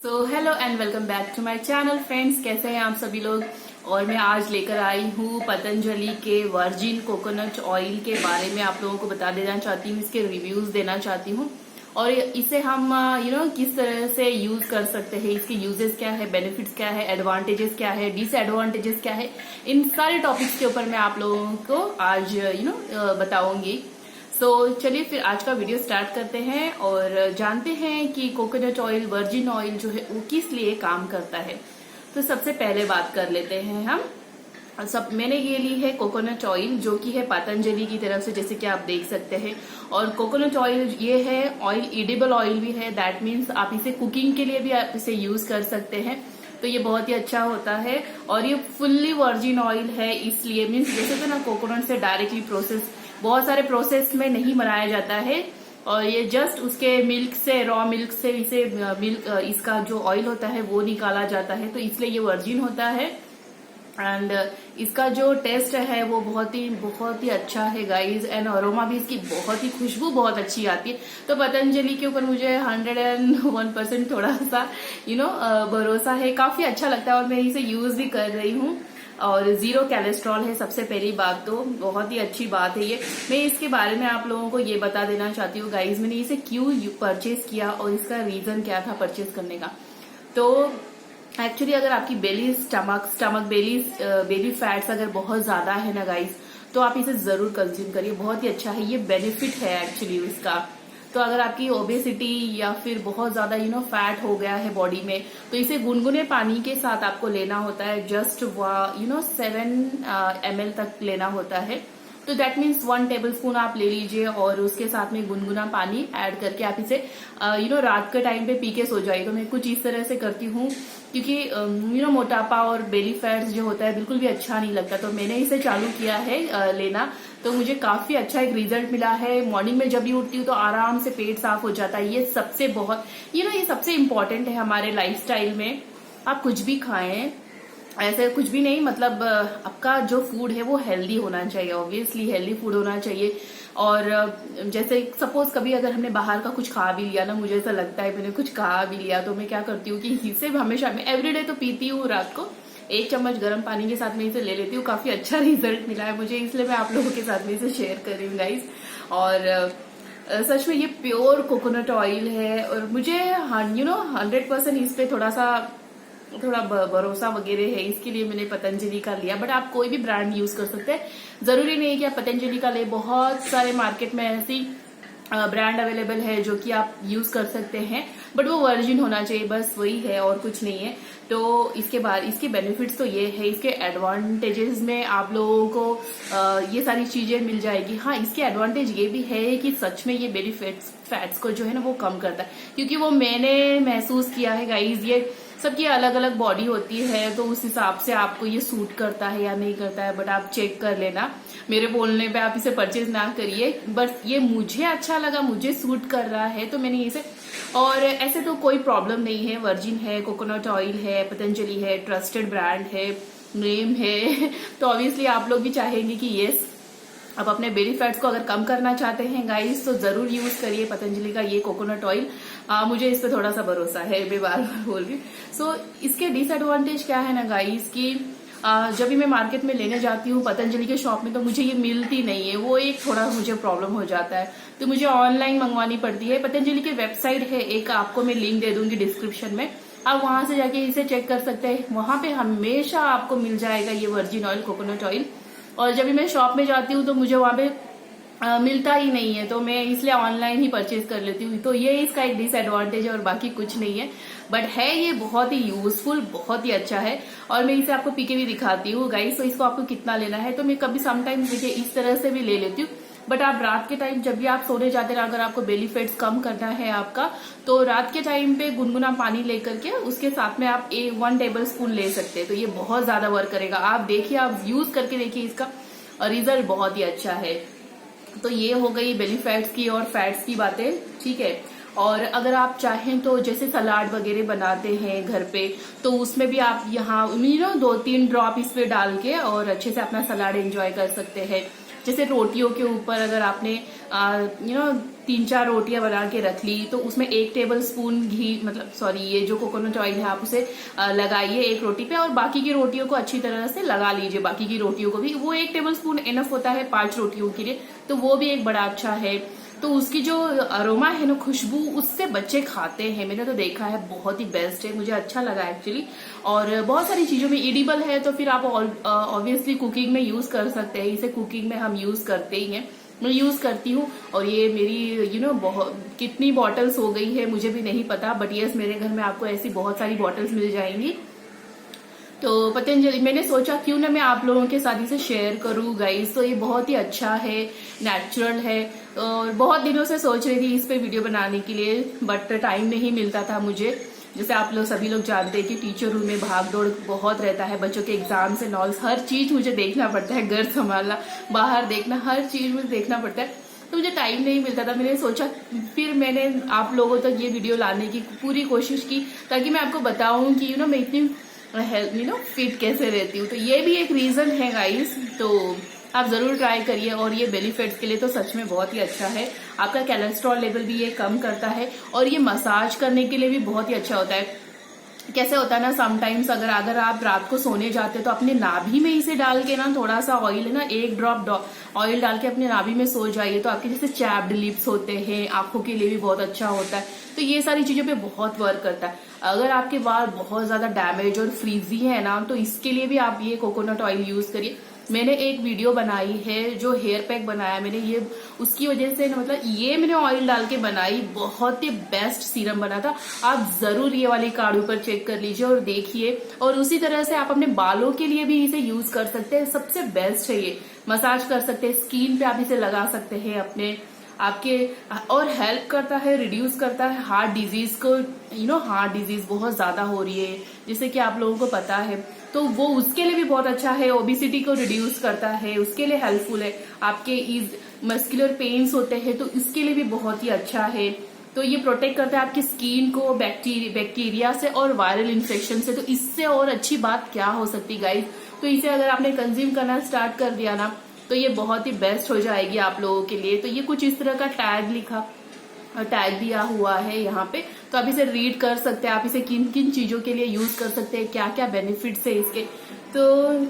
So hello and welcome back to my channel friends. कैसे हैं आप सभी लोग। और मैं आज लेकर आई हूँ पतंजलि के वर्जिन कोकोनट ऑयल के बारे में आप लोगों को बता देना चाहती हूँ, इसके रिव्यूज देना चाहती हूँ और इसे हम किस तरह से यूज कर सकते हैं, इसके यूजेस क्या है, बेनिफिट्स क्या है, एडवांटेजेस क्या है, डिसएडवांटेजेस क्या है, इन सारे टॉपिक्स के ऊपर मैं आप लोगों को आज बताऊंगी। चलिए फिर आज का वीडियो स्टार्ट करते हैं और जानते हैं कि कोकोनट ऑयल, वर्जिन ऑयल जो है वो किस लिए काम करता है। तो सबसे पहले बात कर लेते हैं हम। मैंने ये ली है कोकोनट ऑयल जो कि है पतंजलि की तरफ से, जैसे कि आप देख सकते हैं। और कोकोनट ऑयल ये है ऑयल, एडिबल ऑयल भी है। दैट मीन्स आप इसे कुकिंग के लिए भी आप इसे यूज कर सकते हैं, तो ये बहुत ही अच्छा होता है। और ये फुल्ली वर्जिन ऑयल है, इसलिए मीन्स जैसे तो ना कोकोनट से डायरेक्टली प्रोसेस, बहुत सारे प्रोसेस में नहीं बनाया जाता है और ये जस्ट उसके मिल्क से, रॉ मिल्क से इसे इसका जो ऑयल होता है वो निकाला जाता है, तो इसलिए ये वर्जिन होता है। एंड इसका जो टेस्ट है वो बहुत ही अच्छा है गाइज। एंड अरोमा भी इसकी बहुत ही, खुशबू बहुत अच्छी आती है। तो पतंजलि के ऊपर मुझे 101% थोड़ा सा भरोसा है, काफी अच्छा लगता है और मैं इसे यूज भी कर रही हूँ। और 0 कोलेस्ट्रॉल है, सबसे पहली बात तो बहुत ही अच्छी बात है ये। मैं इसके बारे में आप लोगों को ये बता देना चाहती हूँ गाइज, मैंने इसे क्यों परचेज किया और इसका रीजन क्या था परचेज करने का। तो एक्चुअली अगर आपकी बेली फैट्स अगर बहुत ज्यादा है ना गाइज, तो आप इसे जरूर कंज्यूम करिए, बहुत ही अच्छा है, ये बेनिफिट है एक्चुअली इसका। तो अगर आपकी ओबेसिटी या फिर बहुत ज्यादा फैट हो गया है बॉडी में, तो इसे गुनगुने पानी के साथ आपको लेना होता है। जस्ट 7 ml तक लेना होता है। तो दैट मीन्स 1 टेबलस्पून आप ले लीजिए और उसके साथ में गुनगुना पानी ऐड करके आप इसे रात के टाइम पे पी के सो जाइए। तो मैं कुछ इस तरह से करती हूँ, क्योंकि मोटापा और बेली फैट्स जो होता है बिल्कुल भी अच्छा नहीं लगता। तो मैंने इसे चालू किया है लेना, तो मुझे काफी अच्छा एक रिजल्ट मिला है। मॉर्निंग में जब भी उठती हूँ तो आराम से पेट साफ हो जाता है। ये सबसे बहुत ये सबसे इम्पोर्टेंट है हमारे लाइफस्टाइल में। आप कुछ भी खाएं, ऐसे कुछ भी नहीं, मतलब आपका जो फूड है वो हेल्दी होना चाहिए, ऑब्वियसली हेल्दी फूड होना चाहिए। और जैसे सपोज कभी अगर हमने बाहर का कुछ खा भी लिया ना, मुझे ऐसा लगता है मैंने कुछ खा भी लिया, तो मैं क्या करती हूँ कि इसे हमेशा, मैं एवरीडे तो पीती हूँ, रात को 1 चम्मच गर्म पानी के साथ में इसे ले लेती हूँ। काफी अच्छा रिजल्ट मिला है मुझे, इसलिए मैं आप लोगों के साथ में इसे शेयर कर रही हूँ गाइज। और सच में ये प्योर कोकोनट ऑयल है और मुझे 100% इस पे थोड़ा भरोसा वगैरह है, इसके लिए मैंने पतंजलि का लिया। बट आप कोई भी ब्रांड यूज कर सकते हैं, जरूरी नहीं है कि आप पतंजलि का ले। बहुत सारे मार्केट में ऐसी ब्रांड अवेलेबल है जो कि आप यूज कर सकते हैं, बट वो वर्जिन होना चाहिए, बस वही है और कुछ नहीं है। तो इसके बाद इसके बेनिफिट्स तो ये है, इसके एडवांटेजेस में आप लोगों को ये सारी चीजें मिल जाएगी। हाँ, इसके एडवांटेज ये भी है कि सच में ये बेली फैट्स को जो है ना वो कम करता है, क्योंकि वो मैंने महसूस किया है गाइज, ये सबकी अलग अलग बॉडी होती है, तो उस हिसाब से आपको ये सूट करता है या नहीं करता है। बट आप चेक कर लेना, मेरे बोलने पे आप इसे परचेज ना करिए, बट ये मुझे अच्छा लगा, मुझे सूट कर रहा है तो मैंने इसे। और ऐसे तो कोई प्रॉब्लम नहीं है, वर्जिन है, कोकोनट ऑयल है, पतंजलि है, ट्रस्टेड ब्रांड है, नेम है तो ऑब्वियसली आप लोग भी चाहेंगे कि यस, आप अपने बेली फैट्स को अगर कम करना चाहते हैं गाइस, तो जरूर यूज करिए पतंजलि का ये कोकोनट ऑयल। मुझे इस पे थोड़ा सा भरोसा है, मैं बार बार बोल रही हूँ। इसके डिसएडवांटेज क्या है ना गाइस, कि जब भी मैं मार्केट में लेने जाती हूँ पतंजलि के शॉप में, तो मुझे ये मिलती नहीं है, वो एक थोड़ा मुझे प्रॉब्लम हो जाता है, तो मुझे ऑनलाइन मंगवानी पड़ती है। पतंजलि की वेबसाइट है एक, आपको मैं लिंक दे दूंगी डिस्क्रिप्शन में, आप वहां से जाके इसे चेक कर सकते हैं। वहां पे हमेशा आपको मिल जाएगा ये वर्जिन ऑयल, कोकोनट ऑयल। और जब भी मैं शॉप में जाती हूँ तो मुझे वहां पे मिलता ही नहीं है, तो मैं इसलिए ऑनलाइन ही परचेज कर लेती हूँ। तो ये इसका एक डिसएडवांटेज है और बाकी कुछ नहीं है, बट है ये बहुत ही यूजफुल, बहुत ही अच्छा है। और मैं इसे आपको पी के भी दिखाती हूँ गाइस। तो इसको आपको कितना लेना है, तो मैं कभी समटाइम्स देखिए इस तरह से भी ले लेती हूँ। बट आप रात के टाइम जब भी आप सोने जाते हैं, अगर आपको बेली फैट्स कम करना है आपका, तो रात के टाइम पे गुनगुना पानी लेकर के उसके साथ में आप 1 टेबलस्पून ले सकते हैं, तो ये बहुत ज्यादा वर्क करेगा। आप देखिए, आप यूज करके देखिए, इसका रिजल्ट बहुत ही अच्छा है। तो ये हो गई बेली फैट्स की और फैट्स की बातें, ठीक है। और अगर आप चाहें तो जैसे सलाद वगैरह बनाते हैं घर पे, तो उसमें भी आप यहाँ 2-3 ड्रॉप इस पे डाल के और अच्छे से अपना सलाद एंजॉय कर सकते हैं। जैसे रोटियों के ऊपर अगर आपने 3-4 रोटियां बना के रख ली, तो उसमें 1 टेबल स्पून घी, मतलब सॉरी ये जो कोकोनट ऑयल है आप उसे लगाइए एक रोटी पे, और बाकी की रोटियों को अच्छी तरह से लगा लीजिए। बाकी की रोटियों को भी वो 1 टेबल स्पून इनफ होता है 5 रोटियों के लिए, तो वो भी एक बड़ा अच्छा है। तो उसकी जो अरोमा है ना, खुशबू, उससे बच्चे खाते हैं, मैंने तो देखा है, बहुत ही बेस्ट है, मुझे अच्छा लगा एक्चुअली। और बहुत सारी चीजों में एडिबल है, तो फिर आप ऑब्वियसली कुकिंग में यूज कर सकते हैं इसे, कुकिंग में हम यूज करते ही हैं, मैं यूज करती हूँ। और ये मेरी बहुत कितनी बॉटल्स हो गई है मुझे भी नहीं पता, बट यस मेरे घर में आपको ऐसी बहुत सारी बॉटल्स मिल जाएंगी। तो पतंजलि, मैंने सोचा क्यों ना मैं आप लोगों के साथ इसे शेयर करूं गाइस। तो ये बहुत ही अच्छा है, नेचुरल है, और बहुत दिनों से सोच रही थी इस पे वीडियो बनाने के लिए, बट टाइम नहीं मिलता था मुझे। जैसे आप लोग सभी लोग जानते हैं कि टीचर रूम में भाग दौड़ बहुत रहता है, बच्चों के एग्जाम्स एंड ऑल, हर चीज मुझे देखना पड़ता है, घर संभालना, बाहर देखना, हर चीज मुझे देखना पड़ता है, तो मुझे टाइम नहीं मिलता था। मैंने सोचा, फिर मैंने आप लोगों तक ये वीडियो लाने की पूरी कोशिश की, ताकि मैं आपको बताऊं कि मैं इतनी हेल्थ फिट कैसे रहती हूँ। तो ये भी एक रीजन है गाइस, तो आप जरूर ट्राई करिए। और ये बेली फैट्स के लिए तो सच में बहुत ही अच्छा है, आपका कोलेस्ट्रॉल लेवल भी ये कम करता है, और ये मसाज करने के लिए भी बहुत ही अच्छा होता है। कैसे होता है ना, समटाइम्स अगर आप रात को सोने जाते हैं तो अपने नाभि में इसे डाल के ना, थोड़ा सा ऑयल है ना, 1 ड्रॉप ऑयल डाल के अपने नाभि में सो जाइए, तो आपके जैसे चैप्ड लिप्स होते हैं, आंखों के लिए भी बहुत अच्छा होता है। तो ये सारी चीजों पे बहुत वर्क करता है। अगर आपके बाल बहुत ज्यादा डैमेज और फ्रीजी है ना, तो इसके लिए भी आप ये कोकोनट ऑयल यूज करिए। मैंने एक वीडियो बनाई है जो हेयर पैक बनाया मैंने, ये उसकी वजह से मतलब ये मैंने ऑयल डाल के बनाई, बहुत ही बेस्ट सीरम बना था। आप जरूर ये वाली कार्ड ऊपर चेक कर लीजिए और देखिए, और उसी तरह से आप अपने बालों के लिए भी इसे यूज कर सकते हैं, सबसे बेस्ट है ये। मसाज कर सकते हैं, स्किन पे आप इसे लगा सकते हैं अपने आपके, और हेल्प करता है, रिड्यूस करता है हार्ट डिजीज को। हार्ट डिजीज बहुत ज्यादा हो रही है, जैसे कि आप लोगों को पता है, तो वो उसके लिए भी बहुत अच्छा है। ओबिसिटी को रिड्यूस करता है, उसके लिए हेल्पफुल है। आपके मस्कुलर पेन्स होते हैं तो इसके लिए भी बहुत ही अच्छा है। तो ये प्रोटेक्ट करता है आपकी स्किन को बैक्टीरिया से और वायरल इन्फेक्शन से। तो इससे और अच्छी बात क्या हो सकती गाइस। तो इसे अगर आपने कंज्यूम करना स्टार्ट कर दिया ना, तो ये बहुत ही बेस्ट हो जाएगी आप लोगों के लिए। तो ये कुछ इस तरह का टैग दिया हुआ है यहाँ पे, तो आप इसे रीड कर सकते हैं, आप इसे किन किन चीजों के लिए यूज कर सकते हैं, क्या क्या बेनिफिट्स है इसके। तो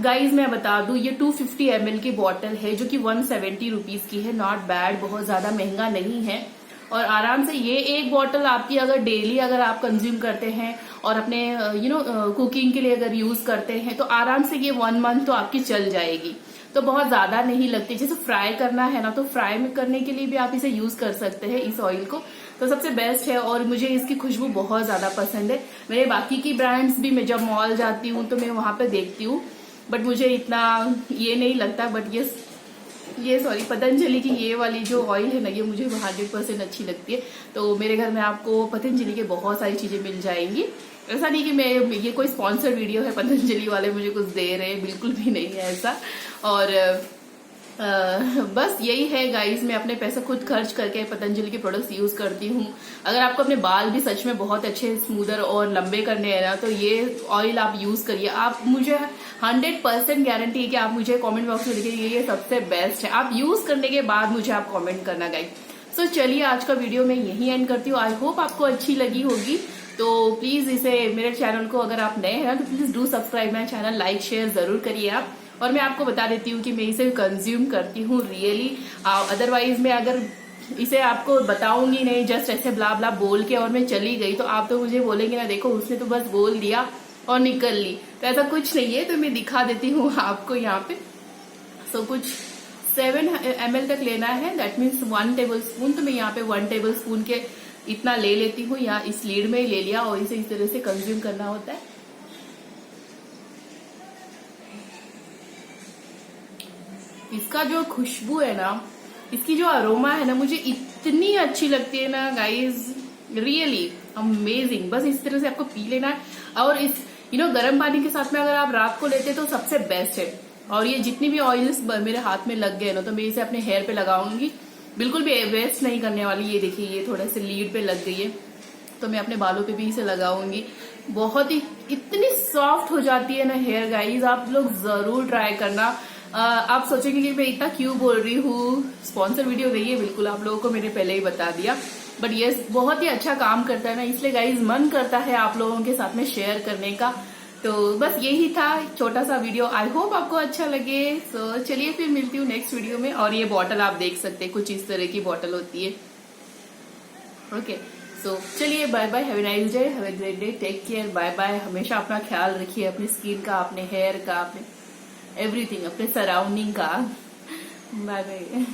गाइज मैं बता दूं, ये 250 ml की बॉटल है, जो कि 170 रुपीज की है, नॉट बैड, बहुत ज्यादा महंगा नहीं है। और आराम से ये एक बॉटल आपकी अगर डेली अगर आप कंज्यूम करते हैं और अपने कुकिंग के लिए अगर यूज करते हैं, तो आराम से ये 1 मंथ तो आपकी चल जाएगी। तो बहुत ज्यादा नहीं लगती। जैसे फ्राई करना है ना, तो फ्राई में करने के लिए भी आप इसे यूज कर सकते हैं इस ऑयल को, तो सबसे बेस्ट है। और मुझे इसकी खुशबू बहुत ज्यादा पसंद है। मेरे बाकी की ब्रांड्स भी, मैं जब मॉल जाती हूँ तो मैं वहां पे देखती हूँ, बट मुझे इतना ये नहीं लगता। बट ये सॉरी, पतंजलि की ये वाली जो ऑयल है ना, ये मुझे 100% अच्छी लगती है। तो मेरे घर में आपको पतंजलि के बहुत सारी चीजें मिल जाएंगी। ऐसा नहीं कि ये कोई स्पॉन्सर वीडियो है, पतंजलि वाले मुझे कुछ दे रहे हैं, बिल्कुल भी नहीं है ऐसा। और बस यही है गाइस, मैं अपने पैसे खुद खर्च करके पतंजलि के प्रोडक्ट्स यूज करती हूँ। अगर आपको अपने बाल भी सच में बहुत अच्छे स्मूदर और लंबे करने हैं ना, तो ये ऑयल आप यूज करिए। आप मुझे 100% गारंटी है कि आप मुझे कमेंट बॉक्स में लिखिए ये सबसे बेस्ट है। आप यूज करने के बाद मुझे आप कमेंट करना गाइस। सो चलिए आज का वीडियो मैं यही एंड करती हूँ। आई होप आपको अच्छी लगी होगी। तो प्लीज इसे, मेरे चैनल को अगर आप नए हैं तो please do subscribe my channel, like share जरूर करिए आप। और मैं आपको बता देती हूँ कि मैं इसे कंज्यूम करती हूँ रियली। अदरवाइज मैं अगर इसे आपको बताऊंगी नहीं, जस्ट ऐसे ब्ला ब्ला बोल के और मैं चली गई, तो आप तो मुझे बोलेंगे ना, देखो उसने तो बस बोल दिया और निकल ली। तो ऐसा कुछ नहीं है, तो मैं दिखा देती हूँ आपको यहाँ पे। सो कुछ 7 ml तक लेना है, दैट मीन्स 1 टेबल स्पून। तो मैं यहाँ पे 1 टेबल स्पून के इतना ले लेती हूँ, या इस लीड में ही ले लिया, और इसे इस तरह से कंज्यूम करना होता है। इसका जो खुशबू है ना, इसकी जो अरोमा है ना, मुझे इतनी अच्छी लगती है ना गाइज, रियली अमेजिंग। बस इस तरह से आपको पी लेना है। और इस गर्म पानी के साथ में अगर आप रात को लेते तो सबसे बेस्ट है। और ये जितनी भी ऑयल्स मेरे हाथ में लग गए ना, तो मैं इसे अपने हेयर पे लगाऊंगी, बिल्कुल भी वेस्ट नहीं करने वाली। ये देखिए, ये थोड़े से लीड पे लग गई है, तो मैं अपने बालों पे भी इसे लगाऊंगी। बहुत ही इतनी सॉफ्ट हो जाती है ना हेयर गाइज, आप लोग जरूर ट्राई करना। आप सोचेंगे कि मैं इतना क्यों बोल रही हूँ, स्पॉन्सर वीडियो नहीं है बिल्कुल, आप लोगों को मैंने पहले ही बता दिया। बट ये बहुत ही अच्छा काम करता है ना, इसलिए गाइज मन करता है आप लोगों के साथ में शेयर करने का। तो बस यही था छोटा सा वीडियो, आई होप आपको अच्छा लगे। सो चलिए फिर मिलती हूँ नेक्स्ट वीडियो में। और ये बॉटल आप देख सकते हैं, कुछ इस तरह की बॉटल होती है। ओके, सो चलिए bye bye, have a nice day, have a great day, take care, bye bye. हमेशा अपना ख्याल रखिए, अपनी स्किन का, अपने हेयर का, अपने एवरीथिंग, अपने सराउंडिंग का। Bye bye.